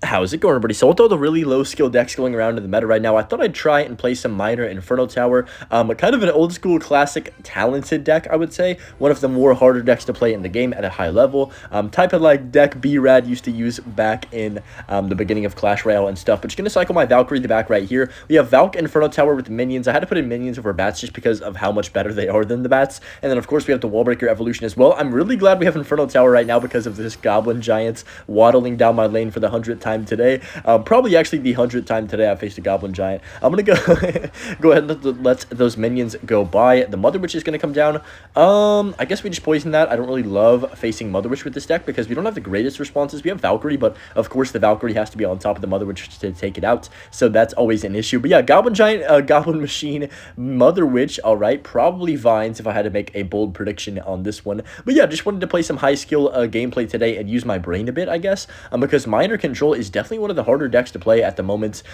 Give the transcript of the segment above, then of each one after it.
How's it going, everybody? So with all the really low skill decks going around in the meta right now, I thought I'd try and play some Miner Inferno Tower. Kind of an old school classic talented deck, I would say. One of the more harder decks to play in the game at a high level. Type of like deck B-Rad used to use back in the beginning of Clash Royale and stuff. But just gonna cycle my Valkyrie in the back right here. We have Valk Inferno Tower with minions. I had to put in minions over bats just because of how much better they are than the bats. And then of course we have the Wallbreaker evolution as well. I'm really glad we have Inferno Tower right now because of this Goblin Giants waddling down my lane for the 100th time today. Probably actually the 100th time today I faced a Goblin Giant. I'm gonna go go ahead and let those minions go by. The Mother Witch is gonna come down. I guess we just poison that. I don't really love facing Mother Witch with this deck because we don't have the greatest responses. We have Valkyrie, but of course the Valkyrie has to be on top of the Mother Witch to take it out, so that's always an issue. But yeah, Goblin Giant, Goblin Machine, Mother Witch, alright, probably Vines if I had to make a bold prediction on this one. But yeah, just wanted to play some high skill gameplay today and use my brain a bit, I guess, because Miner Control is definitely one of the harder decks to play at the moment.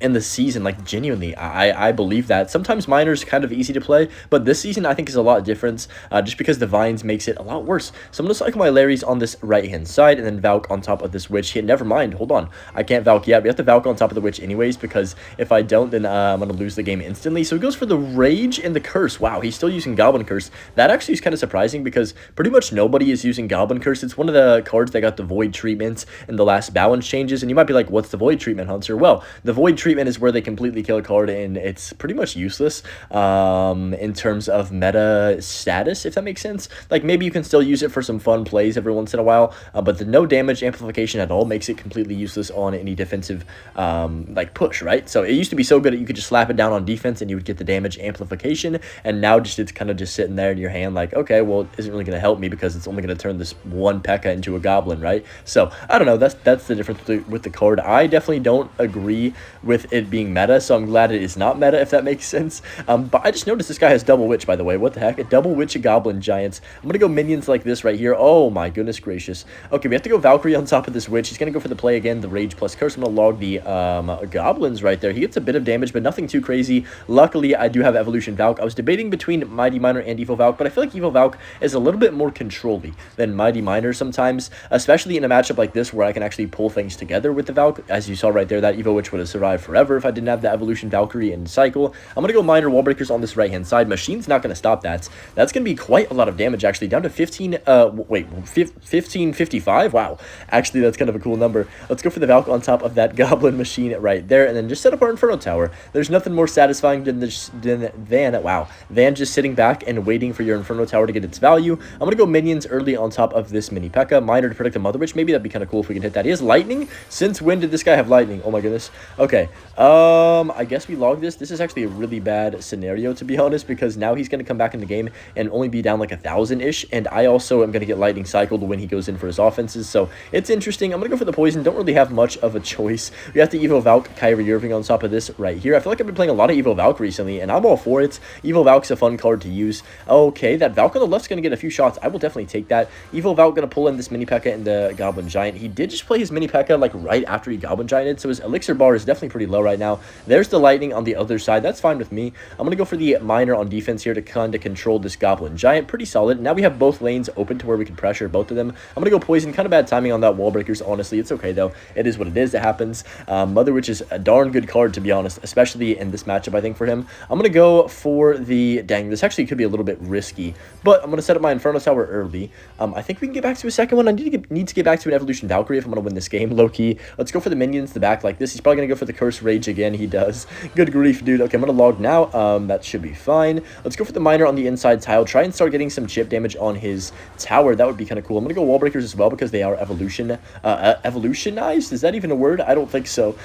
In the season, like genuinely, I believe that. Sometimes Miner's kind of easy to play, but this season I think is a lot different, just because the Vines makes it a lot worse. So I'm gonna cycle my Larrys on this right hand side and then Valk on top of this Witch here. Never mind, hold on, I can't Valk yet. We have to Valk on top of the Witch anyways, because if I don't, then I'm gonna lose the game instantly. So he goes for the Rage and the Curse. Wow, he's still using Goblin Curse. That actually is kind of surprising because pretty much nobody is using Goblin Curse. It's one of the cards that got the Void treatment in the last balance changes, and you might be like, what's the Void treatment, Hunter? Well, the Void treatment is where they completely kill a card and it's pretty much useless in terms of meta status, if that makes sense. Like, maybe you can still use it for some fun plays every once in a while, but the no damage amplification at all makes it completely useless on any defensive like push, right? So it used to be so good that you could just slap it down on defense and you would get the damage amplification, and now just it's kind of just sitting there in your hand like, okay, well, it isn't really going to help me because it's only going to turn this one P.E.K.K.A. into a Goblin, right? So I don't know, that's the difference with the card. I definitely don't agree with it being meta, so I'm glad it is not meta, if that makes sense. But I just noticed this guy has double witch, by the way. What the heck? A double witch, a Goblin Giants. I'm gonna go minions like this right here. Oh my goodness gracious. Okay, we have to go Valkyrie on top of this witch. He's gonna go for the play again, the Rage plus Curse. I'm gonna log the Goblins right there. He gets a bit of damage, but nothing too crazy. Luckily, I do have Evolution Valk. I was debating between Mighty Miner and Evil Valk, but I feel like Evil Valk is a little bit more controlly than Mighty Miner sometimes, especially in a matchup like this where I can actually pull things together with the Valk. As you saw right there, that Evo Witch would have survived forever if I didn't have the Evolution Valkyrie and cycle. I'm gonna go Miner Wallbreakers on this right hand side. Machine's not gonna stop that. That's gonna be quite a lot of damage, actually, down to 1555. Wow, actually that's kind of a cool number. Let's go for the Valk on top of that Goblin Machine right there, and then just set up our Inferno Tower. There's nothing more satisfying than just sitting back and waiting for your Inferno Tower to get its value. I'm gonna go minions early on top of this mini P.E.K.K.A. Miner to protect the Mother Witch. Maybe that'd be kind of cool if we can hit that. He has lightning. Since when did this guy have lightning? Oh my goodness. Okay, I guess we log this. This is actually a really bad scenario, to be honest, because now he's going to come back in the game and only be down like 1,000-ish, and I also am going to get lightning cycled when he goes in for his offenses, so it's interesting. I'm going to go for the poison. Don't really have much of a choice. We have the Evo Valk, Kyrie Irving on top of this right here. I feel like I've been playing a lot of Evo Valk recently, and I'm all for it. Evo Valk's a fun card to use. Okay, that Valk on the left's going to get a few shots. I will definitely take that. Evo Valk going to pull in this mini P.E.K.K.A. and the Goblin Giant. He did just play his mini P.E.K.K.A. like right after he Goblin Gianted, so his elixir bar is definitely pretty low right now. There's the lightning on the other side. That's fine with me. I'm going to go for the Miner on defense here to kind of control this Goblin Giant. Pretty solid. Now we have both lanes open to where we can pressure both of them. I'm going to go poison. Kind of bad timing on that wall breakers, honestly. It's okay, though. It is what it is. It happens. Mother Witch is a darn good card, to be honest, especially in this matchup, I think, for him. I'm going to go for the... Dang, this actually could be a little bit risky, but I'm going to set up my Inferno Tower early. I think we can get back to a second one. I need to get back to an Evolution Valkyrie if I'm going to win this game, low-key. Let's go for the minions, the back like this. He's probably going to go for the Curse Rage again. He does. Good grief, dude. Okay, I'm going to log now. That should be fine. Let's go for the Miner on the inside tile. Try and start getting some chip damage on his tower. That would be kind of cool. I'm going to go Wall Breakers as well because they are evolutionized. Is that even a word? I don't think so.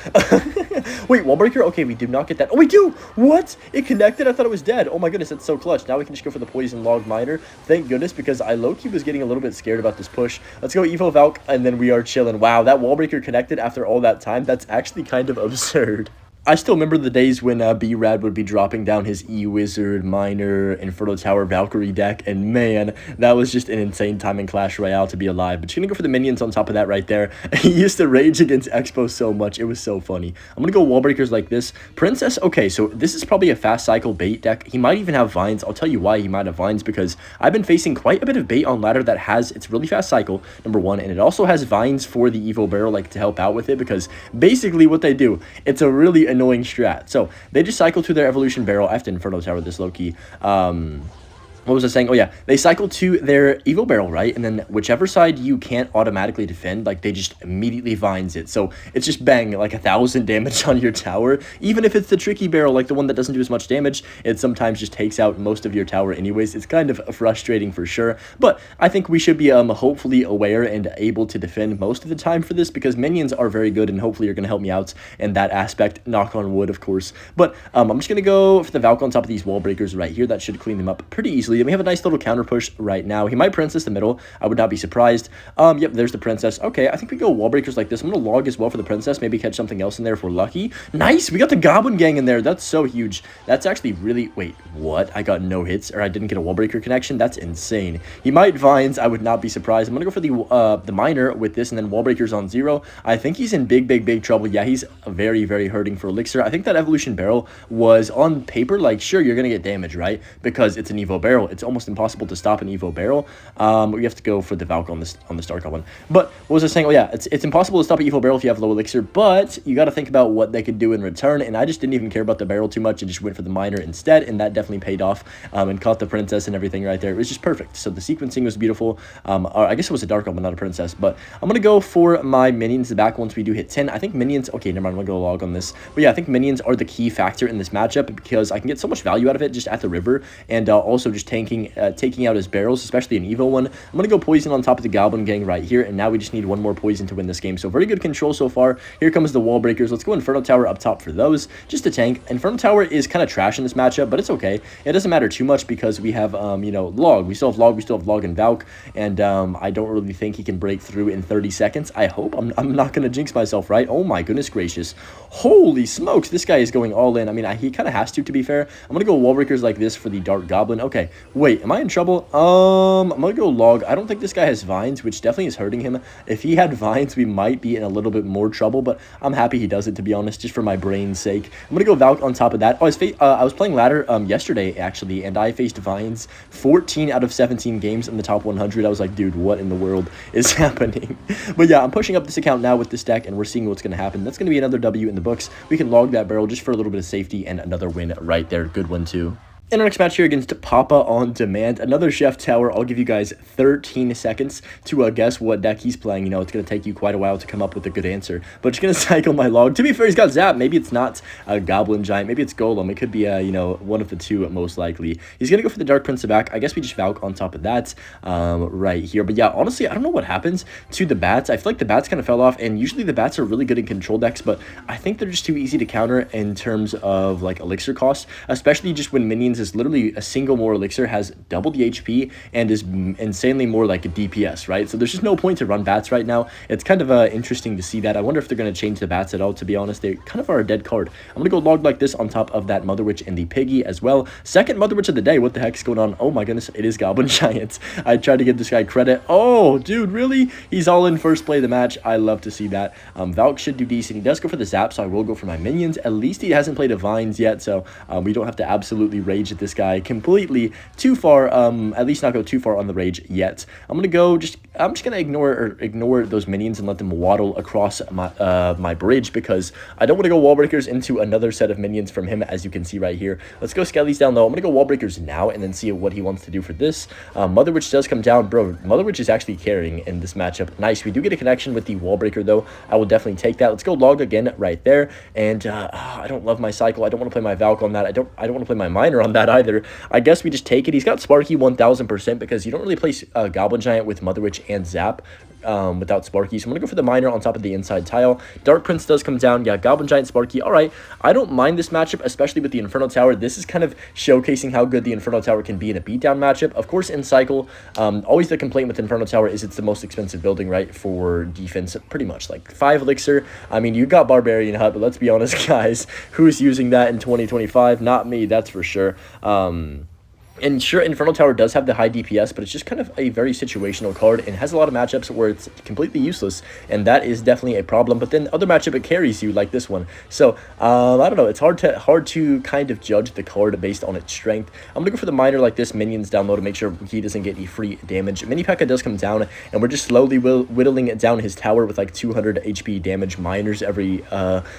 Wait, Wall Breaker? Okay, we do not get that. Oh, we do! What? It connected? I thought it was dead. Oh my goodness, that's so clutch. Now we can just go for the Poison Log Miner. Thank goodness, because I low-key was getting a little bit scared about this push. Let's go Evo Valk, and then we are chilling. Wow, that Wall Breaker connected after all that time. That's actually kind of absurd. I still remember the days when B-Rad would be dropping down his E-Wizard, Miner, Inferno Tower, Valkyrie deck, and man, that was just an insane time in Clash Royale to be alive. But you're gonna go for the minions on top of that right there. He used to rage against Expo so much, it was so funny. I'm gonna go wall breakers like this. Princess, okay, so this is probably a fast cycle bait deck. He might even have Vines. I'll tell you why he might have Vines, because I've been facing quite a bit of bait on ladder that has, it's really fast cycle, number one, and it also has Vines for the Evo Barrel, like, to help out with it, because basically what they do, it's a really annoying strat. So they just cycle to their evolution barrel. I have to Inferno Tower this low-key. What was I saying? Oh, yeah. They cycle to their Evo Barrel, right? And then whichever side you can't automatically defend, like, they just immediately vines it. So it's just bang, like 1,000 damage on your tower. Even if it's the tricky barrel, like the one that doesn't do as much damage, it sometimes just takes out most of your tower anyways. It's kind of frustrating for sure. But I think we should be hopefully aware and able to defend most of the time for this, because minions are very good, and hopefully you're going to help me out in that aspect. Knock on wood, of course. But I'm just going to go for the Valk on top of these wall breakers right here. That should clean them up pretty easily. And we have a nice little counter push right now. He might princess the middle. I would not be surprised. Yep, there's the princess. Okay, I think we go wall breakers like this. I'm going to log as well for the princess. Maybe catch something else in there if we're lucky. Nice! We got the Goblin gang in there. That's so huge. That's actually really... Wait, what? I got no hits, or I didn't get a wall breaker connection? That's insane. He might Vines. I would not be surprised. I'm going to go for the Miner with this, and then wall breakers on 0. I think he's in big trouble. Yeah, he's very, very hurting for Elixir. I think that Evolution Barrel was on paper, like, sure, you're going to get damage, right? Because it's an Evo Barrel. It's almost impossible to stop an Evo Barrel. We have to go for the Valk on the Star Goblin. But what was I saying? Oh, yeah, it's impossible to stop an Evo Barrel if you have low Elixir, but you got to think about what they could do in return, and I just didn't even care about the barrel too much and just went for the Miner instead, and that definitely paid off, and caught the princess and everything right there. It was just perfect. So the sequencing was beautiful. Or I guess it was a Dark Goblin, not a princess, but I'm going to go for my minions in the back once we do hit 10. I think minions... Okay, never mind, I'm going to go log on this. But yeah, I think minions are the key factor in this matchup, because I can get so much value out of it just at the river, and also just taking out his barrels, especially an Evo one. I'm going to go poison on top of the Goblin gang right here, and now we just need one more poison to win this game. So very good control so far. Here comes the wall breakers. Let's go Inferno Tower up top for those, just to tank. Inferno Tower is kind of trash in this matchup, but it's okay. It doesn't matter too much because we have, you know, log. We still have log. We still have log and Valk, and I don't really think he can break through in 30 seconds. I hope. I'm not going to jinx myself, right? Oh my goodness gracious. Holy smokes, this guy is going all in. I mean, he kind of has to be fair. I'm going to go wall breakers like this for the Dark Goblin. Okay, wait, am I in trouble? I'm going to go log. I don't think this guy has Vines, which definitely is hurting him. If he had Vines, we might be in a little bit more trouble, but I'm happy he doesn't, to be honest, just for my brain's sake. I'm going to go Valk on top of that. Oh, I was playing ladder yesterday, actually, and I faced Vines 14 out of 17 games in the top 100. I was like, dude, what in the world is happening? But yeah, I'm pushing up this account now with this deck, and we're seeing what's going to happen. That's going to be another W in the books. We can log that barrel just for a little bit of safety, and another win right there. Good one, too. In our next match here against Papa on Demand, another Chef Tower. I'll give you guys 13 seconds to guess what deck he's playing. You know, it's going to take you quite a while to come up with a good answer. But just going to cycle my log. To be fair, he's got Zap. Maybe it's not a Goblin Giant. Maybe it's Golem. It could be, you know, one of the two most likely. He's going to go for the Dark Prince of back. I guess we just Valk on top of that right here. But yeah, honestly, I don't know what happens to the bats. I feel like the bats kind of fell off, and usually the bats are really good in control decks, but I think they're just too easy to counter in terms of, like, elixir cost, especially just when minions is literally a single more elixir, has double the HP, and is insanely more like a DPS, right? So there's just no point to run bats right now. It's kind of interesting to see that. I wonder if they're going to change the bats at all, to be honest. They kind of are a dead card. I'm going to go log like this on top of that Mother Witch and the Piggy as well. Second Mother Witch of the day. What the heck is going on? Oh my goodness, it is Goblin Giants. I tried to give this guy credit. Oh, dude, really? He's all in first play of the match. I love to see that. Valk should do decent. He does go for the Zap, so I will go for my minions. At least he hasn't played a Vines yet, so we don't have to absolutely rage at this guy completely too far, at least not go too far on the rage yet. I'm just gonna ignore those minions and let them waddle across my bridge, because I don't want to go wall breakers into another set of minions from him, as you can see right here. Let's go Skellies down low. I'm gonna go wall breakers now and then see what he wants to do for this. Mother Witch does come down. Bro, Mother Witch is actually carrying in this matchup. Nice. We do get a connection with the wall breaker though. I will definitely take that. Let's go log again right there. And I don't love my cycle. I don't want to play my Valk on that. I don't want to play my Miner on that either. I guess we just take it. He's got Sparky 1000%, because you don't really play Goblin Giant with Mother Witch and Zap. without Sparky. So I'm going to go for the Miner on top of the inside tile. Dark Prince does come down. Yeah, Goblin Giant, Sparky. All right. I don't mind this matchup, especially with the Inferno Tower. This is kind of showcasing how good the Inferno Tower can be in a beatdown matchup. Of course, in Cycle, always the complaint with Inferno Tower is it's the most expensive building, right, for defense, pretty much. Like 5 elixir. I mean, you got Barbarian Hut, but let's be honest, guys. Who's using that in 2025? Not me, that's for sure. And sure, Inferno Tower does have the high DPS, but it's just kind of a very situational card and has a lot of matchups where it's completely useless, and that is definitely a problem. But then other matchup, it carries you, like this one. So, I don't know. It's hard to kind of judge the card based on its strength. I'm going to go for the Miner like this, minions down low to make sure he doesn't get any free damage. Mini P.E.K.K.A. does come down, and we're just slowly whittling down his tower with like 200 HP damage miners every,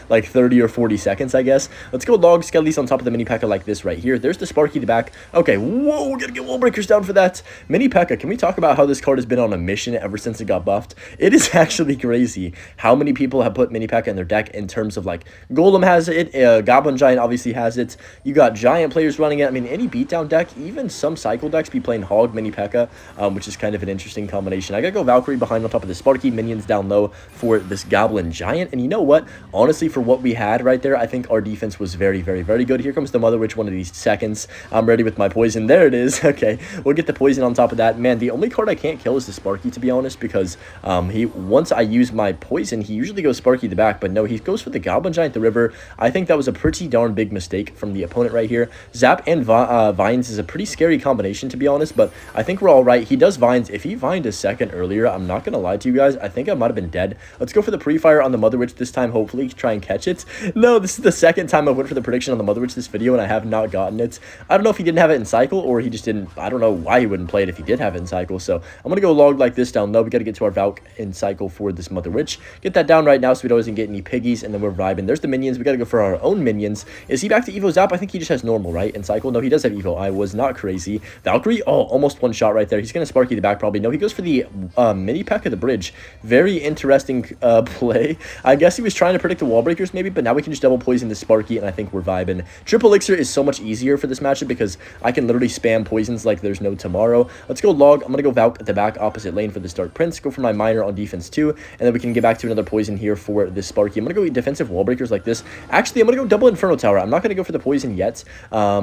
like 30 or 40 seconds, I guess. Let's go log skellies on top of the Mini P.E.K.K.A. like this right here. There's the Sparky to back. Okay, whoa, gotta get wall breakers down for that. Mini P.E.K.K.A., can we talk about how this card has been on a mission ever since it got buffed? It is actually crazy how many people have put Mini P.E.K.K.A. in their deck in terms of, like, Golem has it, Goblin Giant obviously has it, you got Giant players running it. I mean, any beatdown deck, even some Cycle decks be playing Hog Mini P.E.K.K.A., which is kind of an interesting combination. I gotta go Valkyrie behind on top of the Sparky, minions down low for this Goblin Giant, and you know what? Honestly, for what we had right there, I think our defense was very, very, very good. Here comes the Mother Witch one of these seconds. I'm ready with my poison. There it is. Okay, we'll get the poison on top of that. Man, the only card I can't kill is the Sparky, to be honest, because once I use my poison, he usually goes Sparky the back, but no, he goes for the Goblin Giant the river. I think that was a pretty darn big mistake from the opponent right here. Zap and Vines is a pretty scary combination, to be honest, but I think we're all right. He does Vines. If he Vined a second earlier, I'm not going to lie to you guys, I think I might have been dead. Let's go for the pre-fire on the Mother Witch this time, hopefully try and catch it. No, this is the second time I went for the prediction on the Mother Witch this video, and I have not gotten it. I don't know if he didn't have it in Cycle, or he just didn't. I don't know why he wouldn't play it if he did have it in Cycle. So I'm going to go log like this down low. We got to get to our Valk in Cycle for this Mother Witch. Get that down right now so we don't get any piggies, and then we're vibing. There's the minions. We got to go for our own minions. Is he back to Evo Zap? I think he just has normal, right? In Cycle? No, he does have Evo. I was not crazy. Valkyrie? Oh, almost one shot right there. He's going to Sparky the back probably. No, he goes for the Mini P.E.K.K.A. the bridge. Very interesting play. I guess he was trying to predict the wall breakers maybe, but now we can just double poison the Sparky, and I think we're vibing. Triple Elixir is so much easier for this matchup because I can literally spam poisons like there's no tomorrow. Let's go log. I'm going to go Valk at the back opposite lane for this Dark Prince. Go for my Miner on defense too, and then we can get back to another poison here for this Sparky. I'm going to go defensive wall breakers like this. Actually, I'm going to go double Inferno Tower. I'm not going to go for the poison yet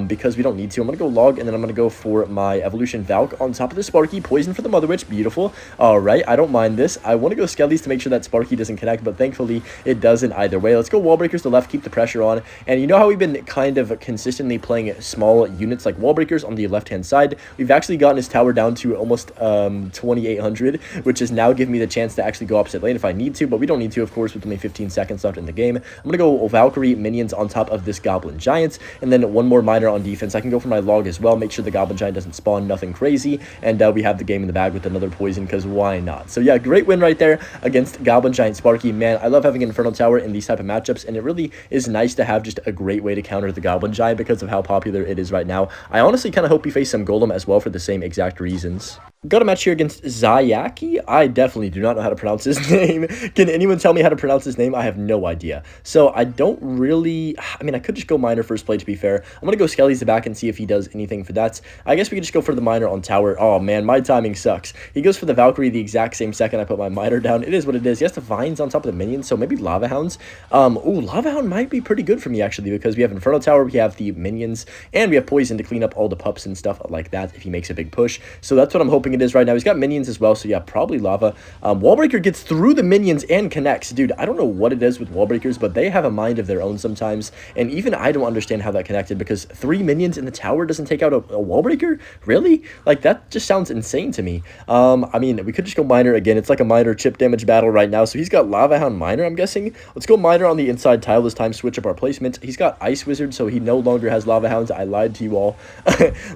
because we don't need to. I'm going to go log, and then I'm going to go for my Evolution Valk on top of the Sparky. Poison for the Mother Witch. Beautiful. All right, I don't mind this. I want to go Skellies to make sure that Sparky doesn't connect, but thankfully it doesn't either way. Let's go wall breakers to left, keep the pressure on. And you know how we've been kind of consistently playing small units like wall breakers on the left-hand side? We've actually gotten his tower down to almost 2,800, which is now giving me the chance to actually go opposite lane if I need to, but we don't need to, of course, with only 15 seconds left in the game. I'm going to go Valkyrie minions on top of this Goblin Giant, and then one more Miner on defense. I can go for my log as well, make sure the Goblin Giant doesn't spawn, nothing crazy, and we have the game in the bag with another poison, because why not? So yeah, great win right there against Goblin Giant Sparky. Man, I love having an Inferno Tower in these type of matchups, and it really is nice to have just a great way to counter the Goblin Giant because of how popular it is right now. I honestly kind of hope we face some Golem as well for the same exact reasons. Got a match here against Zayaki. I definitely do not know how to pronounce his name. Can anyone tell me how to pronounce his name? I have no idea. So I don't really... I mean, I could just go Miner first play, to be fair. I'm going to go Skellies the back and see if he does anything for that. I guess we could just go for the Miner on tower. Oh, man, my timing sucks. He goes for the Valkyrie the exact same second I put my Miner down. It is what it is. He has the Vines on top of the minions, so maybe Lava Hounds. Ooh, Lava Hound might be pretty good for me, actually, because we have Inferno Tower, we have the minions, and we have Poison to clean up all the pups and stuff like that if he makes a big push. So that's what I'm hoping it is right now. He's got minions as well, so yeah, probably Lava. Wallbreaker gets through the minions and connects. Dude, I don't know what it is with Wallbreakers, but they have a mind of their own sometimes, and even I don't understand how that connected, because 3 minions in the tower doesn't take out a Wallbreaker? Really? Like, that just sounds insane to me. I mean, we could just go Miner again. It's like a Miner chip damage battle right now, so he's got Lava Hound Miner, I'm guessing. Let's go Miner on the inside tile this time, switch up our placement. He's got Ice Wizard, so he no longer has Lava Hounds. I lied to you all.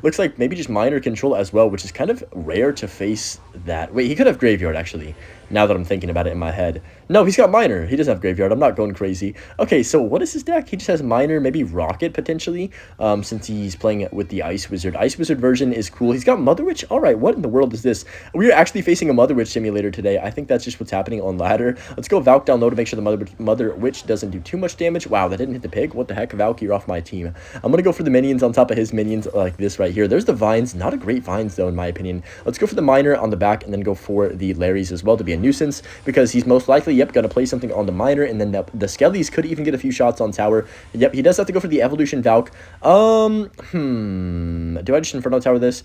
Looks like maybe just Miner control as well, which is kind of rare to face that. Wait, he could have Graveyard, actually, now that I'm thinking about it in my head. No, he's got Miner. He doesn't have Graveyard. I'm not going crazy. Okay, so what is his deck? He just has Miner, maybe Rocket, potentially, since he's playing it with the Ice Wizard. Ice Wizard version is cool. He's got Mother Witch. All right, what in the world is this? We're actually facing a Mother Witch simulator today. I think that's just what's happening on ladder. Let's go Valk down low to make sure the Mother Witch doesn't do too much damage. Wow, that didn't hit the pig. What the heck? Valk, you're off my team. I'm going to go for the minions on top of his minions like this right here. There's the Vines. Not a great Vines, though, in my opinion. Let's go for the Miner on the back and then go for the Larrys as well to be a nuisance because he's most likely, yep, going to play something on the miner, and then the skellies could even get a few shots on tower. Yep, he does have to go for the evolution Valk. Do I just Inferno Tower this?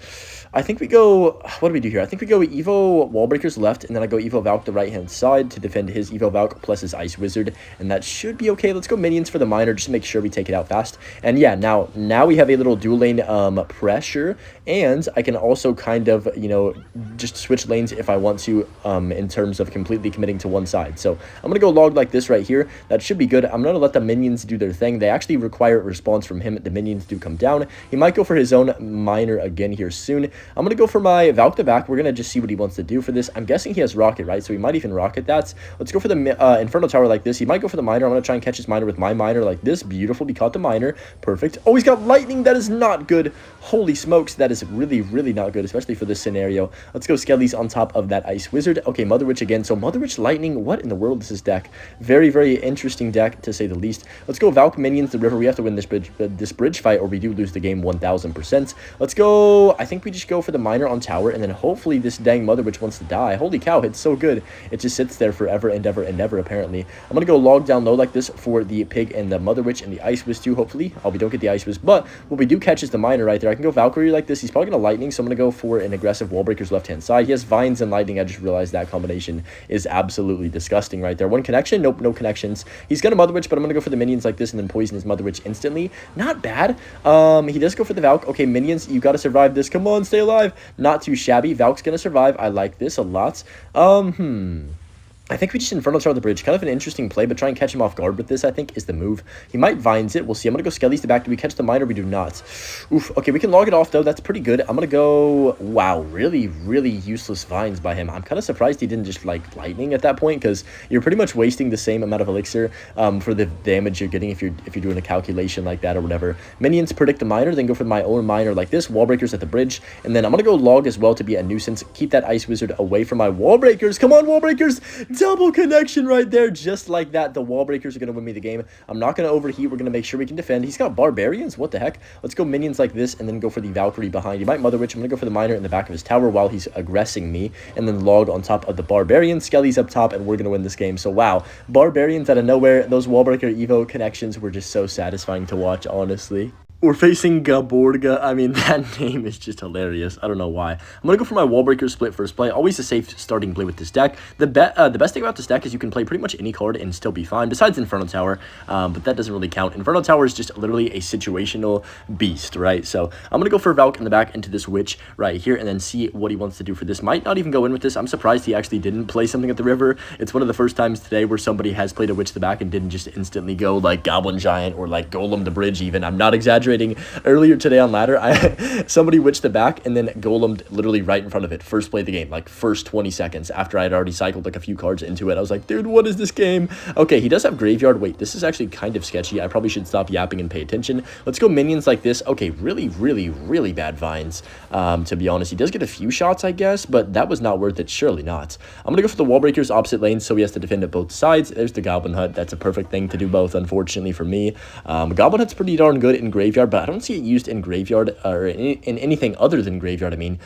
I think we go, what do we do here? I think we go Evo Wallbreakers left, and then I go Evo Valk the right-hand side to defend his Evo Valk plus his Ice Wizard, and that should be okay. Let's go minions for the miner just to make sure we take it out fast. And yeah, now we have a little dual lane pressure, and I can also kind of, you know, just switch lanes if I want to in terms of completely committing to one side. So I'm going to go log like this right here. That should be good. I'm going to let the minions do their thing. They actually require a response from him. The minions do come down. He might go for his own miner again here soon. I'm going to go for my Valk the back. We're going to just see what he wants to do for this. I'm guessing he has rocket, right? So he might even rocket that. Let's go for the Inferno Tower like this. He might go for the miner. I'm going to try and catch his miner with my miner like this. Beautiful. He caught the miner. Perfect. Oh, he's got lightning. That is not good. Holy smokes. That is really, really not good, especially for this scenario. Let's go Skellies on top of that Ice Wizard. Okay, Mother Witch again. So Mother Witch Lightning. What in the world is this deck? Very, very interesting deck, to say the least. Let's go Valk minions the river. We have to win this bridge fight, or we do lose the game 1000%. Let's go. I think we just go for the miner on tower, and then hopefully this dang Mother Witch wants to die. Holy cow, it's so good. It just sits there forever and ever and ever, apparently. I'm going to go log down low like this for the pig and the Mother Witch and the Ice Wiz too, hopefully. Oh, we don't get the Ice Wiz, but what we do catch is the miner right there. I can go Valkyrie like this. He's probably going to lightning, so I'm going to go for an aggressive wall breakers left-hand side. He has vines and lightning. I just realized that combination is absolutely disgusting right there. One connection. Nope, no connections. He's going to Mother Witch, but I'm going to go for the minions like this and then poison his Mother Witch instantly. Not bad. He does go for the Valk. Okay, minions, you got to survive this. Come on, stay alive. Not too shabby. Valk's going to survive. I like this a lot. I think we just Inferno Tower the bridge. Kind of an interesting play, but try and catch him off guard with this, I think, is the move. He might Vines it. We'll see. I'm going to go Skellies to back. Do we catch the miner? We do not. Oof. Okay, we can log it off, though. That's pretty good. I'm going to go... Wow, really, really useless Vines by him. I'm kind of surprised he didn't just, like, Lightning at that point, because you're pretty much wasting the same amount of Elixir for the damage you're getting if you're doing a calculation like that or whatever. Minions predict the miner, then go for my own miner like this. Wall breakers at the bridge. And then I'm going to go log as well to be a nuisance. Keep that Ice Wizard away from my wall breakers. Come on, wall breakers! Double connection right there, just like that. The wall breakers are going to win me the game. I'm not going to overheat. We're going to make sure we can defend. He's got barbarians. What the heck? Let's go minions like this and then go for the Valkyrie behind. You might Mother Witch. I'm going to go for the miner in the back of his tower while he's aggressing me, and then log on top of the barbarian. Skellies up top, and we're going to win this game. So wow, barbarians out of nowhere. Those wall breaker Evo connections were just so satisfying to watch, honestly. We're facing Gaborga. I mean, that name is just hilarious. I don't know why. I'm going to go for my Wallbreaker split first play. Always a safe starting play with this deck. The best thing about this deck is you can play pretty much any card and still be fine, besides Inferno Tower, but that doesn't really count. Inferno Tower is just literally a situational beast, right? So I'm going to go for Valk in the back into this Witch right here and then see what he wants to do for this. Might not even go in with this. I'm surprised he actually didn't play something at the river. It's one of the first times today where somebody has played a Witch the back and didn't just instantly go like Goblin Giant or like Golem the bridge even. I'm not exaggerating. Earlier today on ladder, somebody witched the back and then golemed literally right in front of it. First play of the game, like first 20 seconds after I had already cycled like a few cards into it. I was like, dude, what is this game? Okay, he does have graveyard. Wait, this is actually kind of sketchy. I probably should stop yapping and pay attention. Let's go minions like this. Okay, really, really, really bad vines. To be honest, he does get a few shots, I guess, but that was not worth it. Surely not. I'm gonna go for the wall breakers opposite lanes, so he has to defend at both sides. There's the Goblin Hut. That's a perfect thing to do both, unfortunately for me. Goblin Hut's pretty darn good in graveyard, but I don't see it used in graveyard or in anything other than graveyard, I mean,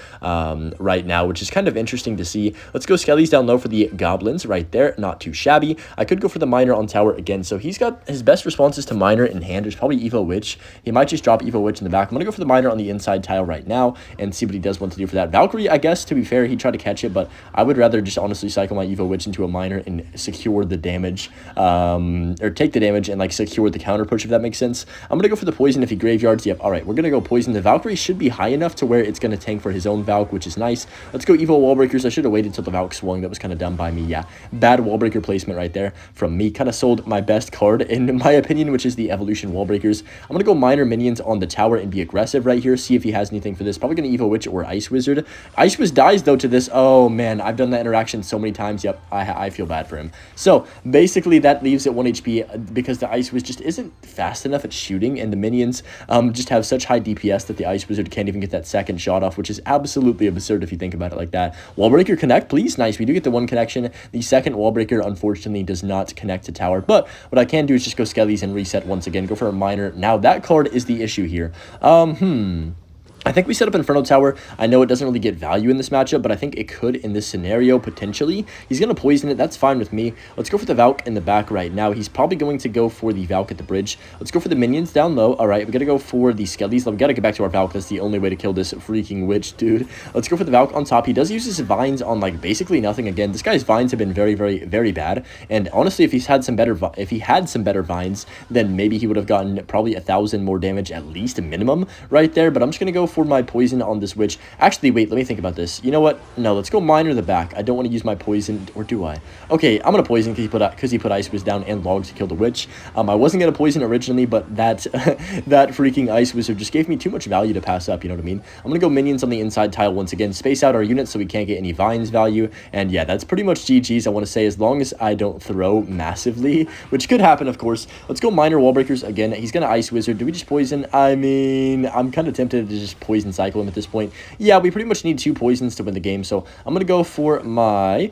right now, which is kind of interesting to see. Let's go Skellies down low for the goblins right there. Not too shabby. I could go for the miner on tower again, so he's got his best responses to miner in hand. There's probably Evo Witch. He might just drop Evo Witch in the back. I'm gonna go for the miner on the inside tile right now and see what he does want to do for that. Valkyrie, I guess, to be fair, he tried to catch it, but I would rather just honestly cycle my Evo Witch into a miner and secure the damage, or take the damage and like secure the counter push, if that makes sense. I'm gonna go for the poison if he graveyards. Yep, all right, we're gonna go poison. The Valkyrie should be high enough to where it's gonna tank for his own Valk, which is nice. Let's go Evo wall breakers. I should have waited till the Valk swung. That was kind of dumb by me. Yeah, bad wall breaker placement right there from me. Kind of sold my best card in my opinion, which is the evolution wall breakers. I'm gonna go miner minions on the tower and be aggressive right here. See if he has anything for this. Probably gonna Evo Witch or Ice Wizard. Ice Wiz dies though to this. Oh man, I've done that interaction so many times. Yep, I feel bad for him. So basically that leaves it 1 HP because the Ice Wiz just isn't fast enough at shooting, and the minions just have such high DPS that the Ice Wizard can't even get that second shot off, which is absolutely absurd if you think about it like that. Wallbreaker connect, please. Nice. We do get the one connection. The second Wallbreaker, unfortunately, does not connect to tower, but what I can do is just go Skellies and reset once again. Go for a miner. Now, that card is the issue here. I think we set up Inferno Tower. I know it doesn't really get value in this matchup, but I think it could in this scenario, potentially. He's going to poison it. That's fine with me. Let's go for the Valk in the back right now. He's probably going to go for the Valk at the bridge. Let's go for the minions down low. All right, we got to go for the Skellies. We got to get back to our Valk. That's the only way to kill this freaking witch, dude. Let's go for the Valk on top. He does use his vines on, like, basically nothing. Again, this guy's vines have been very, very, very bad. And honestly, if he had some better vines, then maybe he would have gotten probably 1,000 more damage, at least a minimum right there. But I'm just going to go for my poison on this witch. Actually, wait, let me think about this. You know what? No, let's go miner the back. I don't want to use my poison, or do I? Okay, I'm gonna poison because he put Ice Wiz down and logs to kill the witch. I wasn't gonna poison originally, but that that freaking Ice Wizard just gave me too much value to pass up, you know what I mean? I'm gonna go minions on the inside tile once again, space out our units so we can't get any vines value, and yeah, that's pretty much GG's, I want to say, as long as I don't throw massively, which could happen, of course. Let's go miner wall breakers again. He's gonna Ice Wizard. Do we just poison? I mean, I'm kind of tempted to just poison cycle him at this point. Yeah, we pretty much need 2 poisons to win the game, so I'm gonna go for my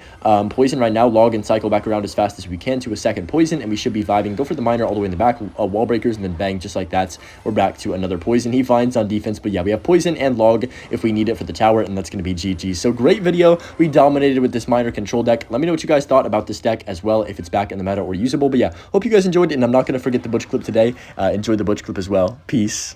poison right now, log and cycle back around as fast as we can to a second poison, and we should be vibing. Go for the miner all the way in the back, wall breakers, and then bang, just like that, we're back to another poison. He finds on defense, but yeah, we have poison and log if we need it for the tower, and that's going to be GG. So great video. We dominated with this miner control deck. Let me know what you guys thought about this deck as well, if it's back in the meta or usable. But yeah, hope you guys enjoyed it, and I'm not going to forget the Butch clip today. Enjoy the Butch clip as well. Peace.